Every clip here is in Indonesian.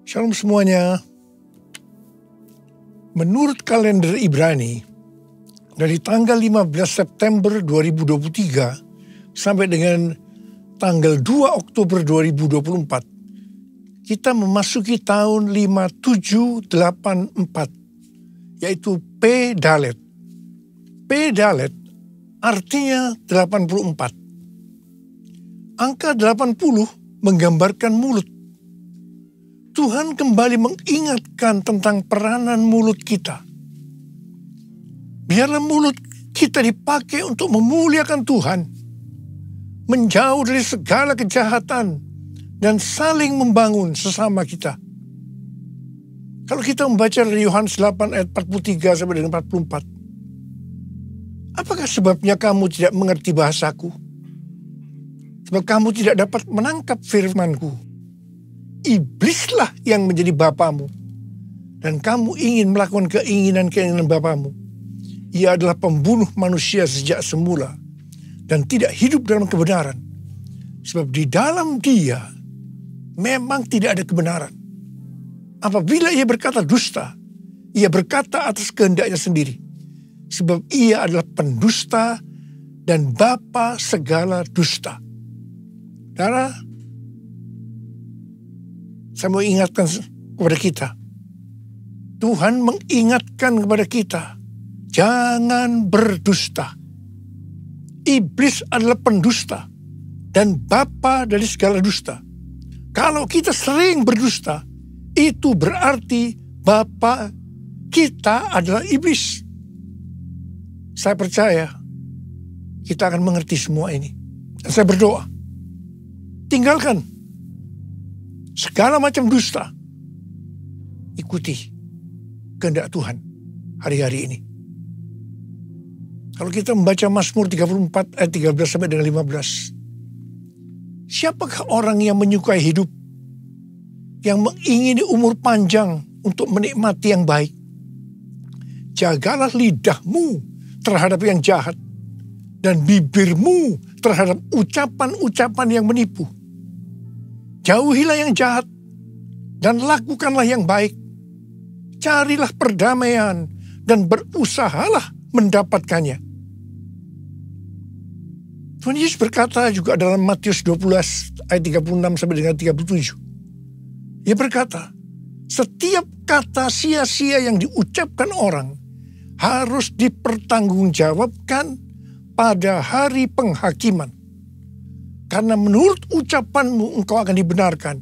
Shalom semuanya. Menurut kalender Ibrani, dari tanggal 15 September 2023 sampai dengan tanggal 2 Oktober 2024, kita memasuki tahun 5784, yaitu P Dalet. P Dalet artinya 84. Angka 80 menggambarkan mulut. Tuhan kembali mengingatkan tentang peranan mulut kita. Biarlah mulut kita dipakai untuk memuliakan Tuhan, menjauh dari segala kejahatan, dan saling membangun sesama kita. Kalau kita membaca dari Yohanes 8 ayat 43 sampai dengan 44, apakah sebabnya kamu tidak mengerti bahasaku? Sebab kamu tidak dapat menangkap firmanku. Iblislah yang menjadi bapamu, dan kamu ingin melakukan keinginan-keinginan bapamu. Ia adalah pembunuh manusia sejak semula, dan tidak hidup dalam kebenaran. Sebab di dalam dia memang tidak ada kebenaran. Apabila ia berkata dusta, ia berkata atas kehendaknya sendiri. Sebab ia adalah pendusta dan bapa segala dusta. Saudara, saya mau ingatkan kepada kita. Tuhan mengingatkan kepada kita, jangan berdusta. Iblis adalah pendusta dan bapa dari segala dusta. Kalau kita sering berdusta, itu berarti bapa kita adalah iblis. Saya percaya kita akan mengerti semua ini. Dan saya berdoa, tinggalkan segala macam dusta. Ikuti kehendak Tuhan hari-hari ini. Kalau kita membaca Mazmur 34 ayat 13 sampai dengan 15. Siapakah orang yang menyukai hidup, yang mengingini umur panjang untuk menikmati yang baik? Jagalah lidahmu terhadap yang jahat, dan bibirmu terhadap ucapan-ucapan yang menipu. Jauhilah yang jahat, dan lakukanlah yang baik. Carilah perdamaian, dan berusahalah mendapatkannya. Tuhan Yesus berkata juga dalam Matius 12 ayat 36 sampai dengan 37. Ia berkata, setiap kata sia-sia yang diucapkan orang harus dipertanggungjawabkan pada hari penghakiman. Karena menurut ucapanmu engkau akan dibenarkan,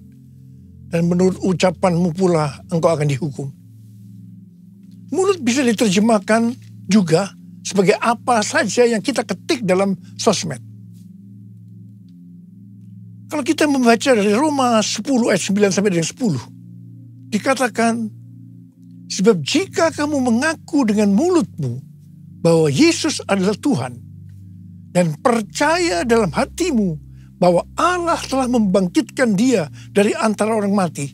dan menurut ucapanmu pula engkau akan dihukum. Mulut bisa diterjemahkan juga sebagai apa saja yang kita ketik dalam sosmed. Kalau kita membaca dari Roma 10 ayat 9 sampai dengan 10, dikatakan, sebab jika kamu mengaku dengan mulutmu bahwa Yesus adalah Tuhan, dan percaya dalam hatimu bahwa Allah telah membangkitkan dia dari antara orang mati,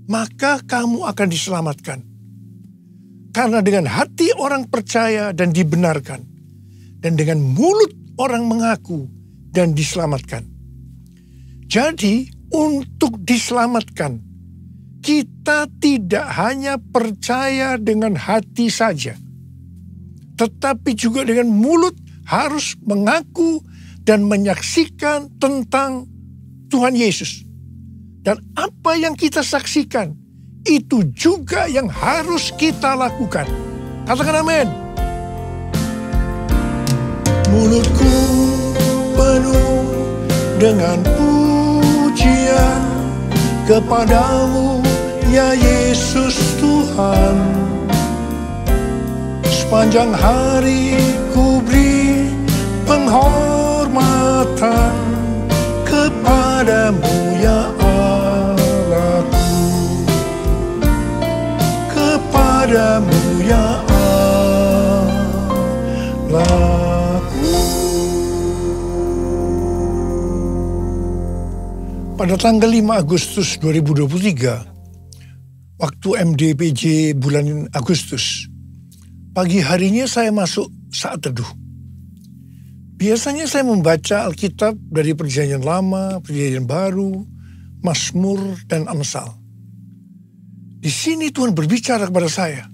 maka kamu akan diselamatkan. Karena dengan hati orang percaya dan dibenarkan, dan dengan mulut orang mengaku dan diselamatkan. Jadi untuk diselamatkan, kita tidak hanya percaya dengan hati saja, tetapi juga dengan mulut harus mengaku dan menyaksikan tentang Tuhan Yesus. Dan apa yang kita saksikan, itu juga yang harus kita lakukan. Katakan amin. Mulutku penuh dengan pujian kepadamu, ya Yesus Tuhan. Sepanjang hari ku beri penghormatan kepadamu, ya Allahku. Kepadamu, ya Allahku. Pada tanggal 5 Agustus 2023, waktu MDPJ bulan Agustus, pagi harinya saya masuk saat teduh. Biasanya saya membaca Alkitab dari Perjanjian Lama, Perjanjian Baru, Mazmur, dan Amsal. Di sini Tuhan berbicara kepada saya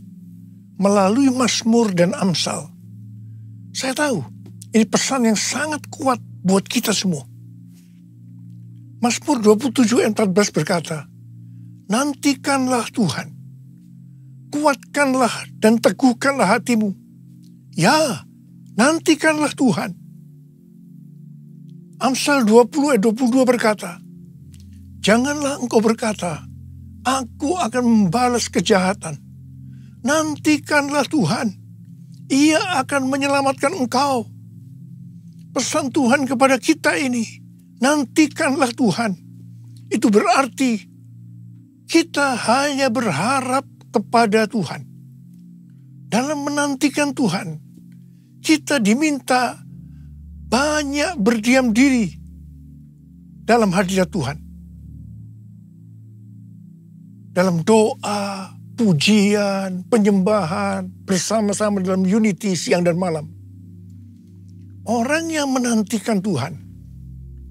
melalui Mazmur dan Amsal. Saya tahu ini pesan yang sangat kuat buat kita semua. Mazmur 27 ayat 14 berkata, nantikanlah Tuhan, kuatkanlah dan teguhkanlah hatimu. Ya, nantikanlah Tuhan. Amsal 20 ayat 22 berkata, janganlah engkau berkata, aku akan membalas kejahatan. Nantikanlah Tuhan, Ia akan menyelamatkan engkau. Pesan Tuhan kepada kita ini, nantikanlah Tuhan. Itu berarti kita hanya berharap kepada Tuhan. Dalam menantikan Tuhan, kita diminta banyak berdiam diri dalam hadirat Tuhan. Dalam doa, pujian, penyembahan, bersama-sama dalam unity siang dan malam. Orang yang menantikan Tuhan,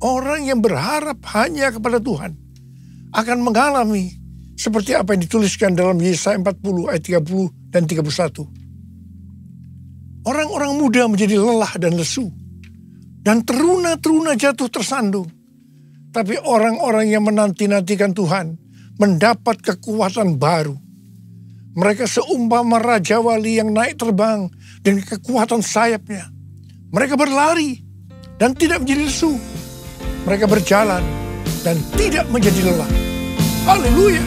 orang yang berharap hanya kepada Tuhan, akan mengalami seperti apa yang dituliskan dalam Yesaya 40 ayat 30 dan 31. Orang-orang muda menjadi lelah dan lesu, dan teruna-teruna jatuh tersandung. Tapi orang-orang yang menanti-nantikan Tuhan mendapat kekuatan baru. Mereka seumpama Raja Wali yang naik terbang dengan kekuatan sayapnya. Mereka berlari dan tidak menjadi lesu. Mereka berjalan dan tidak menjadi lelah. Haleluya.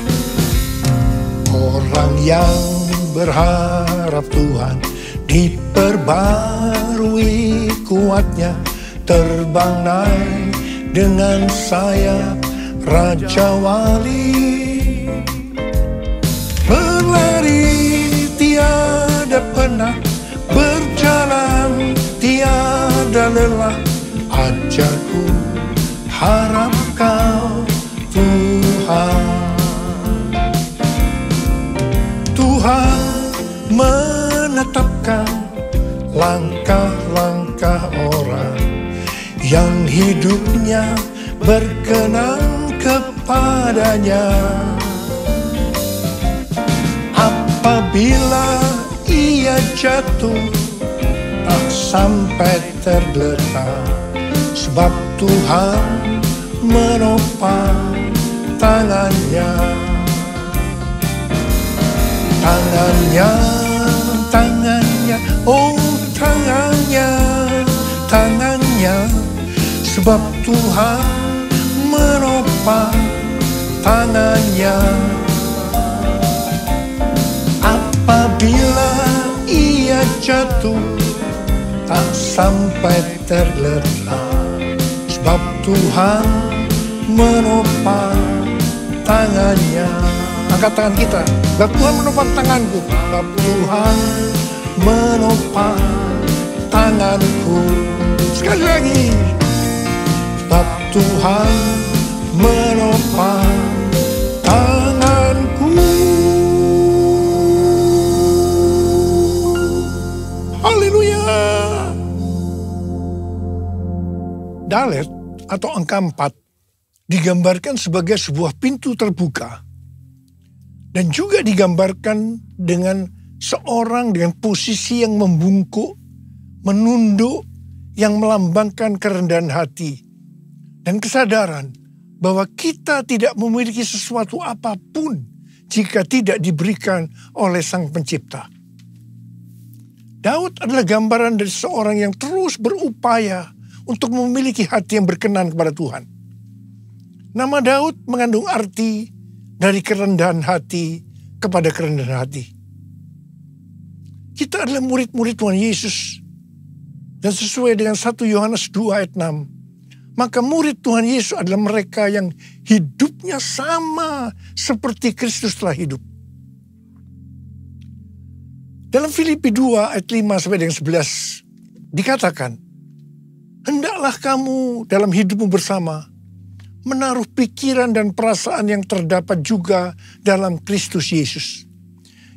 Orang yang berharap Tuhan diperbarui kuatnya, terbang naik dengan sayap Raja Wali. Berlari tiada penat, berjalan tiada lelah. Ajarku harap kau Tuhan. Tuhan menetapkan langkah-langkah orang yang hidupnya berkenan kepadanya. Apabila ia jatuh, tak sampai tergeletak, sebab Tuhan menopang tangannya. Tangannya, tangannya, oh tangannya, tangannya, sebab Tuhan menopang tangannya. Apabila ia jatuh, tak sampai tergeletak, sebab Tuhan menopang tangannya. Angkat tangan kita, sebab Tuhan menopang tanganku, sebab Tuhan menopang tanganku. Sekali lagi, sebab Tuhan menopang tanganku. Haleluya. Dalet atau angka 4 digambarkan sebagai sebuah pintu terbuka. Dan juga digambarkan dengan seorang dengan posisi yang membungkuk, menunduk, yang melambangkan kerendahan hati. Dan kesadaran bahwa kita tidak memiliki sesuatu apapun jika tidak diberikan oleh Sang Pencipta. Daud adalah gambaran dari seorang yang terus berupaya untuk memiliki hati yang berkenan kepada Tuhan. Nama Daud mengandung arti dari kerendahan hati kepada kerendahan hati. Kita adalah murid-murid Tuhan Yesus. Dan sesuai dengan 1 Yohanes 2 ayat 6. Maka murid Tuhan Yesus adalah mereka yang hidupnya sama seperti Kristus telah hidup. Dalam Filipi 2 ayat 5 sampai dengan 11 dikatakan, hendaklah kamu dalam hidupmu bersama menaruh pikiran dan perasaan yang terdapat juga dalam Kristus Yesus.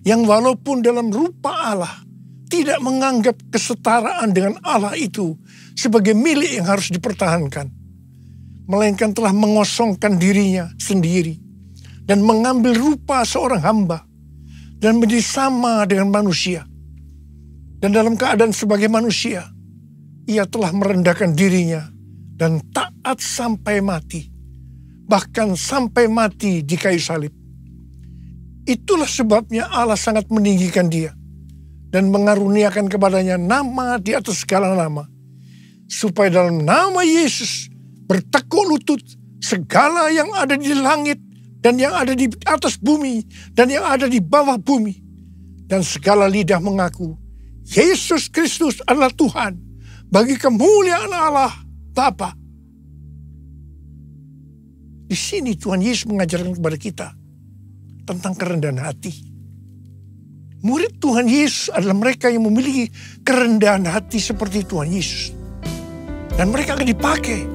Yang walaupun dalam rupa Allah, tidak menganggap kesetaraan dengan Allah itu sebagai milik yang harus dipertahankan. Melainkan telah mengosongkan dirinya sendiri. dan mengambil rupa seorang hamba dan menjadi sama dengan manusia. Dan dalam keadaan sebagai manusia, ia telah merendahkan dirinya dan taat sampai mati, bahkan sampai mati di kayu salib. Itulah sebabnya Allah sangat meninggikan dia dan mengaruniakan kepadanya nama di atas segala nama, supaya dalam nama Yesus bertekuk lutut segala yang ada di langit dan yang ada di atas bumi dan yang ada di bawah bumi, dan segala lidah mengaku Yesus Kristus adalah Tuhan, bagi kemuliaan Allah Bapa. Di sini Tuhan Yesus mengajarkan kepada kita tentang kerendahan hati. Murid Tuhan Yesus adalah mereka yang memiliki kerendahan hati seperti Tuhan Yesus. Dan mereka akan dipakai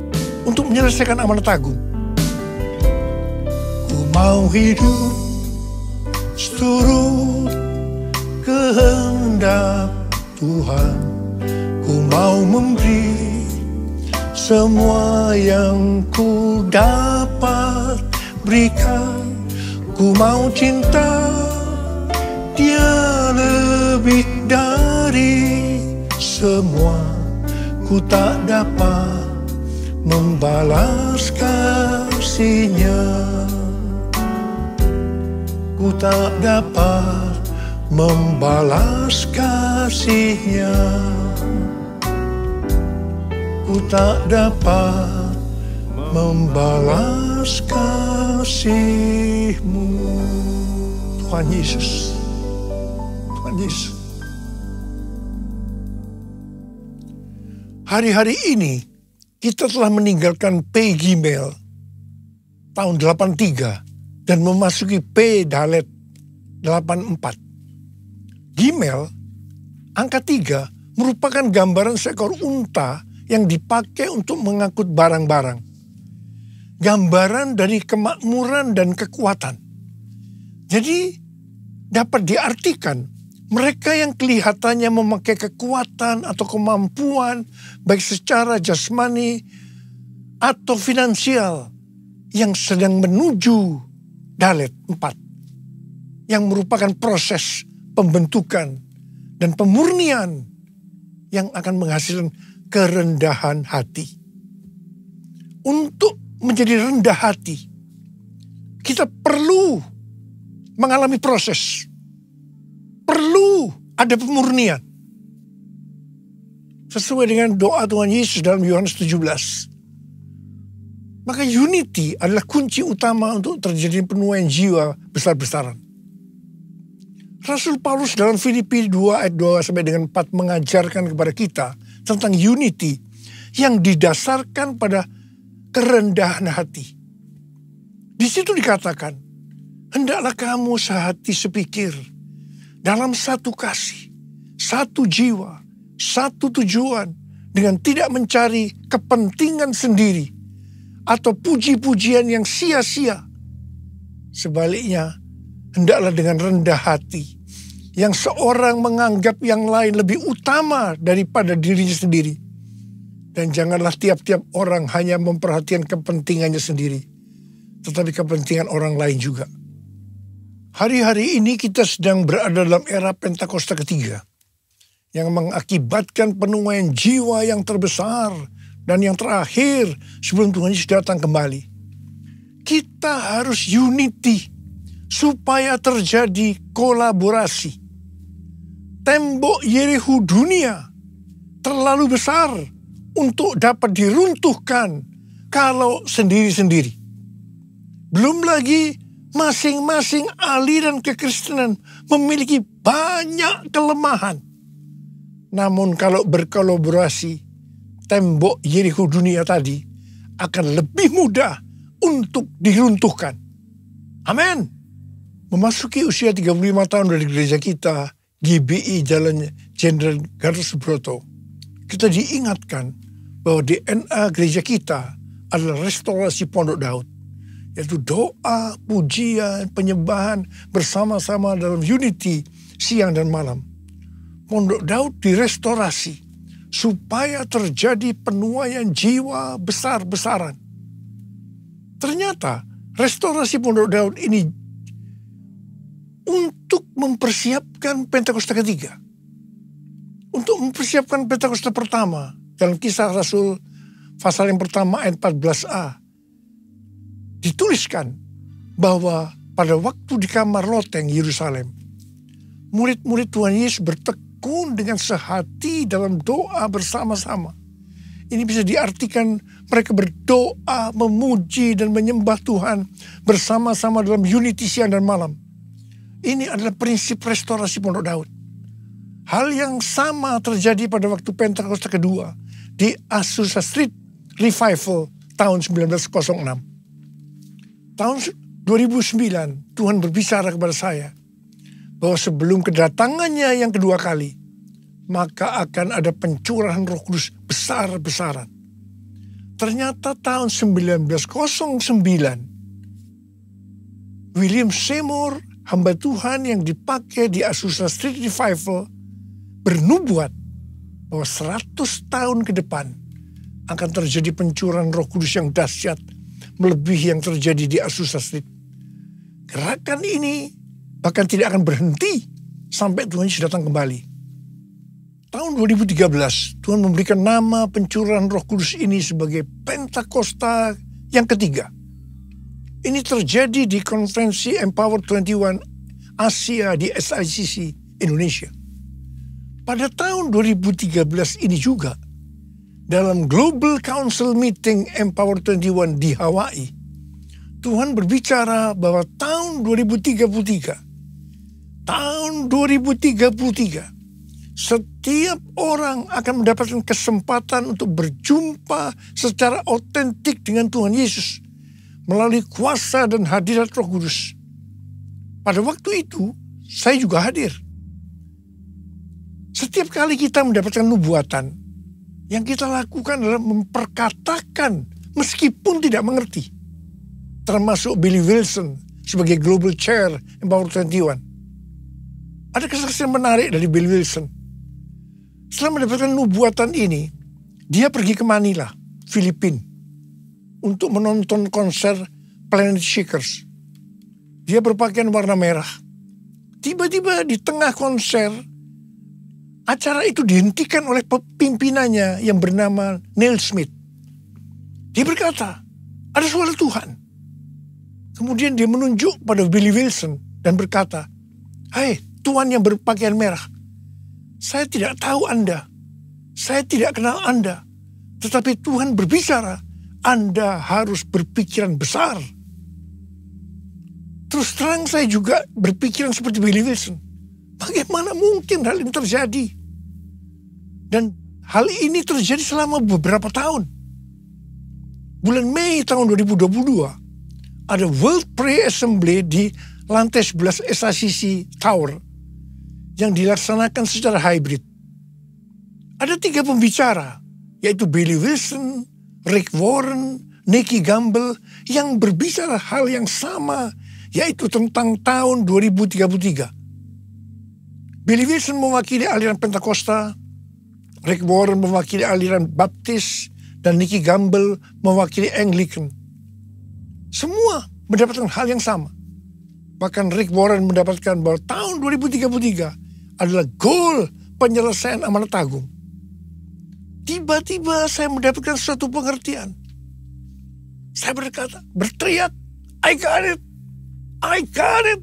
untuk menyelesaikan amanat agung. Ku mau hidup seturut kehendak Tuhan. Ku mau memberi semua yang ku dapat berikan. Ku mau cinta dia lebih dari semua. Ku tak dapat membalas kasihnya. Ku tak dapat membalas kasihnya. Ku tak dapat membalas kasih-Mu. Tuhan Yesus. Tuhan Yesus. Hari-hari ini kita telah meninggalkan P Gimel tahun 83 dan memasuki P Dalet 84. Gimel, angka 3, merupakan gambaran seekor unta yang dipakai untuk mengangkut barang-barang. Gambaran dari kemakmuran dan kekuatan. Jadi dapat diartikan mereka yang kelihatannya memakai kekuatan atau kemampuan baik secara jasmani atau finansial yang sedang menuju Dalet 4 yang merupakan proses pembentukan dan pemurnian yang akan menghasilkan kerendahan hati. Untuk menjadi rendah hati, kita perlu mengalami proses. Perlu ada pemurnian. Sesuai dengan doa Tuhan Yesus dalam Yohanes 17. Maka unity adalah kunci utama untuk terjadi penuaian jiwa besar-besaran. Rasul Paulus dalam Filipi 2 ayat 2 sampai dengan 4 mengajarkan kepada kita tentang unity yang didasarkan pada kerendahan hati. Di situ dikatakan, hendaklah kamu sehati sepikir dalam satu kasih, satu jiwa, satu tujuan, dengan tidak mencari kepentingan sendiri atau puji-pujian yang sia-sia. Sebaliknya, hendaklah dengan rendah hati, yang seorang menganggap yang lain lebih utama daripada dirinya sendiri. Dan janganlah tiap-tiap orang hanya memperhatikan kepentingannya sendiri, tetapi kepentingan orang lain juga. Hari-hari ini kita sedang berada dalam era Pentakosta ketiga, yang mengakibatkan penuaian jiwa yang terbesar dan yang terakhir sebelum Tuhan Yesus datang kembali. Kita harus unity supaya terjadi kolaborasi. Tembok Yerikho dunia terlalu besar untuk dapat diruntuhkan kalau sendiri-sendiri. Belum lagi masing-masing aliran kekristenan memiliki banyak kelemahan. Namun kalau berkolaborasi, tembok Yerikho dunia tadi akan lebih mudah untuk diruntuhkan. Amin. Memasuki usia 35 tahun dari gereja kita, GBI Jalan Jenderal Gatot Subroto, kita diingatkan bahwa DNA gereja kita adalah restorasi Pondok Daud, yaitu doa, pujian, penyembahan bersama-sama dalam unity siang dan malam. Pondok Daud direstorasi supaya terjadi penuaian jiwa besar-besaran. Ternyata restorasi Pondok Daud ini untuk mempersiapkan Pentakosta ketiga. Untuk mempersiapkan Pentakosta pertama. Dalam Kisah Rasul pasal yang pertama ayat 14a. Dituliskan bahwa pada waktu di kamar loteng Yerusalem, murid-murid Tuhan Yesus bertekun dengan sehati dalam doa bersama-sama. Ini bisa diartikan mereka berdoa, memuji dan menyembah Tuhan bersama-sama dalam unity siang dan malam. Ini adalah prinsip restorasi Pondok Daud. Hal yang sama terjadi pada waktu Pentakosta kedua di Azusa Street Revival tahun 1906. Tahun 2009 Tuhan berbicara kepada saya bahwa sebelum kedatangannya yang kedua kali, maka akan ada pencurahan Roh Kudus besar-besaran. Ternyata tahun 1909, William Seymour, hamba Tuhan yang dipakai di Azusa Street Revival, bernubuat bahwa 100 tahun ke depan akan terjadi pencurahan Roh Kudus yang dahsyat melebihi yang terjadi di Azusa Street. Gerakan ini bahkan tidak akan berhenti sampai Tuhan Yesus datang kembali. Tahun 2013, Tuhan memberikan nama pencurahan Roh Kudus ini sebagai Pentakosta yang ketiga. Ini terjadi di konferensi Empower 21 Asia di SICC Indonesia. Pada tahun 2013 ini juga, dalam Global Council Meeting Empower 21 di Hawaii, Tuhan berbicara bahwa tahun 2033, setiap orang akan mendapatkan kesempatan untuk berjumpa secara otentik dengan Tuhan Yesus melalui kuasa dan hadirat Roh Kudus. Pada waktu itu, saya juga hadir. Setiap kali kita mendapatkan nubuatan, yang kita lakukan adalah memperkatakan meskipun tidak mengerti. Termasuk Billy Wilson sebagai Global Chair Empower 21. Ada kesaksian menarik dari Billy Wilson. Setelah mendapatkan nubuatan ini, dia pergi ke Manila, Filipina, untuk menonton konser Planet Shakers. Dia berpakaian warna merah. Tiba-tiba di tengah konser, acara itu dihentikan oleh pimpinannya yang bernama Neil Smith. Dia berkata, ada suara Tuhan. Kemudian dia menunjuk pada Billy Wilson dan berkata, "Hai, Tuhan yang berpakaian merah, saya tidak tahu Anda, saya tidak kenal Anda, tetapi Tuhan berbicara, Anda harus berpikiran besar." Terus terang saya juga berpikiran seperti Billy Wilson. Bagaimana mungkin hal ini terjadi? Dan hal ini terjadi selama beberapa tahun. Bulan Mei tahun 2022, ada World Prayer Assembly di lantai 11 SICC Tower yang dilaksanakan secara hybrid. Ada 3 pembicara, yaitu Billy Wilson, Rick Warren, Nicky Gamble, yang berbicara hal yang sama, yaitu tentang tahun 2033. Billy Wilson mewakili aliran Pentakosta, Rick Warren mewakili aliran Baptis, dan Nicky Gamble mewakili Anglican. Semua mendapatkan hal yang sama. Bahkan Rick Warren mendapatkan bahwa tahun 2033 adalah goal penyelesaian amanat agung. Tiba-tiba saya mendapatkan suatu pengertian. Saya berteriak, I got it! I got it!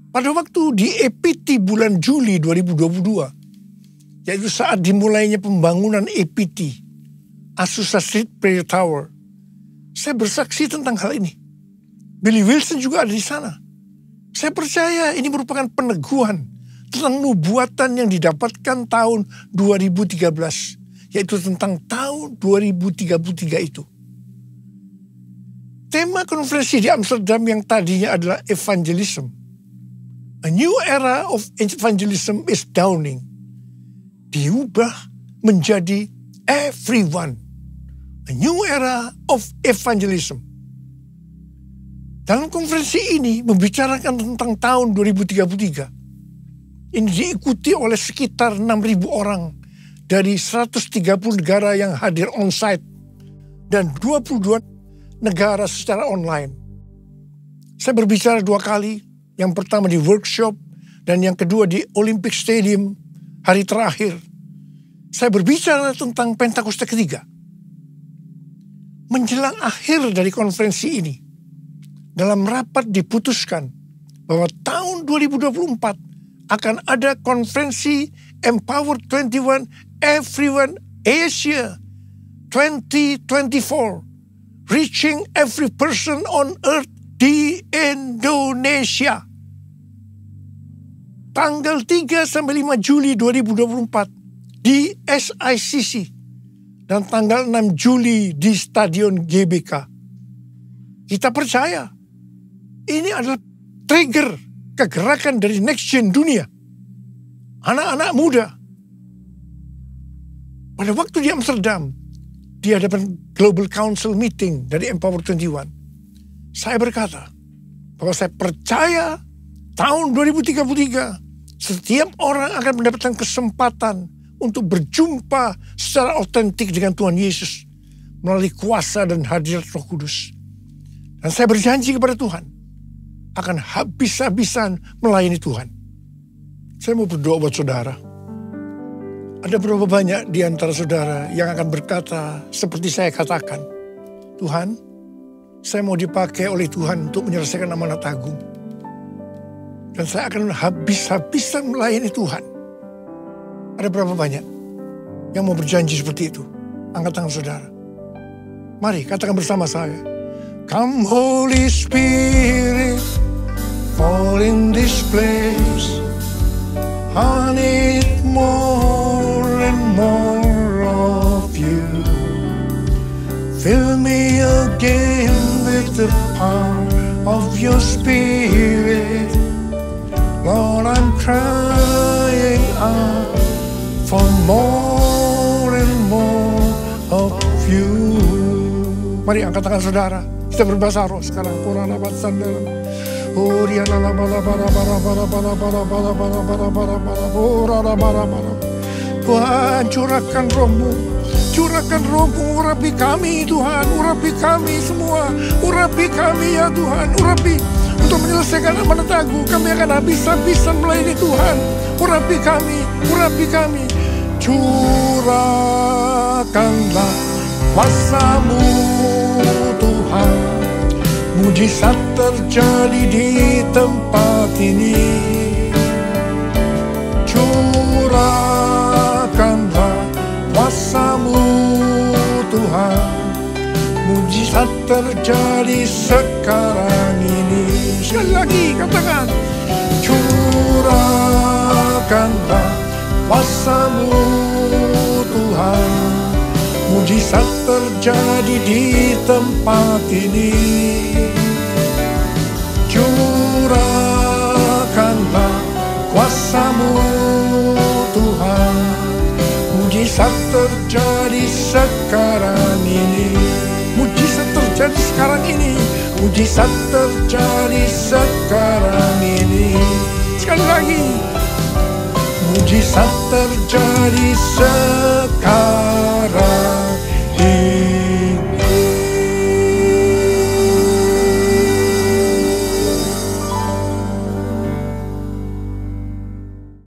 Pada waktu di EPT bulan Juli 2022, yaitu saat dimulainya pembangunan EPT, Azusa Street Prayer Tower, saya bersaksi tentang hal ini. Billy Wilson juga ada di sana. Saya percaya ini merupakan peneguhan tentang nubuatan yang didapatkan tahun 2013, yaitu tentang tahun 2033 itu. Tema konferensi di Amsterdam yang tadinya adalah evangelism. A new era of evangelism is dawning. Diubah menjadi everyone. A new era of evangelism. Dalam konferensi ini membicarakan tentang tahun 2033. Ini diikuti oleh sekitar 6.000 orang dari 130 negara yang hadir on-site dan 22 negara secara online. Saya berbicara 2 kali, yang pertama di workshop dan yang kedua di Olympic Stadium hari terakhir. Saya berbicara tentang Pentakosta ketiga. Menjelang akhir dari konferensi ini, dalam rapat diputuskan bahwa tahun 2024 akan ada konferensi Empower 21 Everyone Asia 2024, reaching every person on earth di Indonesia. Tanggal 3 sampai 5 Juli 2024 di SICC dan tanggal 6 Juli di Stadion GBK. Kita percaya ini adalah trigger kegerakan dari next gen dunia. Anak-anak muda. Pada waktu di Amsterdam, di hadapan Global Council meeting dari Empower 21, saya berkata bahwa saya percaya tahun 2033 setiap orang akan mendapatkan kesempatan untuk berjumpa secara otentik dengan Tuhan Yesus melalui kuasa dan hadirat Roh Kudus. Dan saya berjanji kepada Tuhan akan habis-habisan melayani Tuhan. Saya mau berdoa buat saudara. Ada berapa banyak di antara saudara yang akan berkata seperti saya katakan, Tuhan, saya mau dipakai oleh Tuhan untuk menyelesaikan amanat agung. Dan saya akan habis-habisan melayani Tuhan. Ada berapa banyak yang mau berjanji seperti itu? Angkat tangan saudara. Mari katakan bersama saya. Come Holy Spirit, fall in this place. I need more and more of you. Fill me again with the power of your Spirit. Lord, I'm crying out for more and more of you. Mari angkat tangan saudara. Kita berbahasa roh sekarang. Kurana batsan dalam. Tuhan, curahkan rohmu. Curahkan rohmu, urapi kami Tuhan. Urapi kami semua. Urapi kami ya Tuhan. Urapi. Untuk menyelesaikan amanat agung, kami akan habis-habisan melayani Tuhan. Urapi kami, urapi kami. Curahkanlah kuasa-Mu Tuhan. Mujizat terjadi di tempat ini. Curahkanlah kuasa-Mu Tuhan. Mujizat terjadi sekarang ini. Sekali lagi katakan. Curahkanlah kuasa-Mu Tuhan. Mujizat terjadi di tempat ini. Curahkanlah kuasa-Mu Tuhan. Mujizat terjadi sekarang ini. Mujizat terjadi sekarang ini. Mujizat terjadi sekarang ini. Sekali lagi. Mujizat terjadi sekarang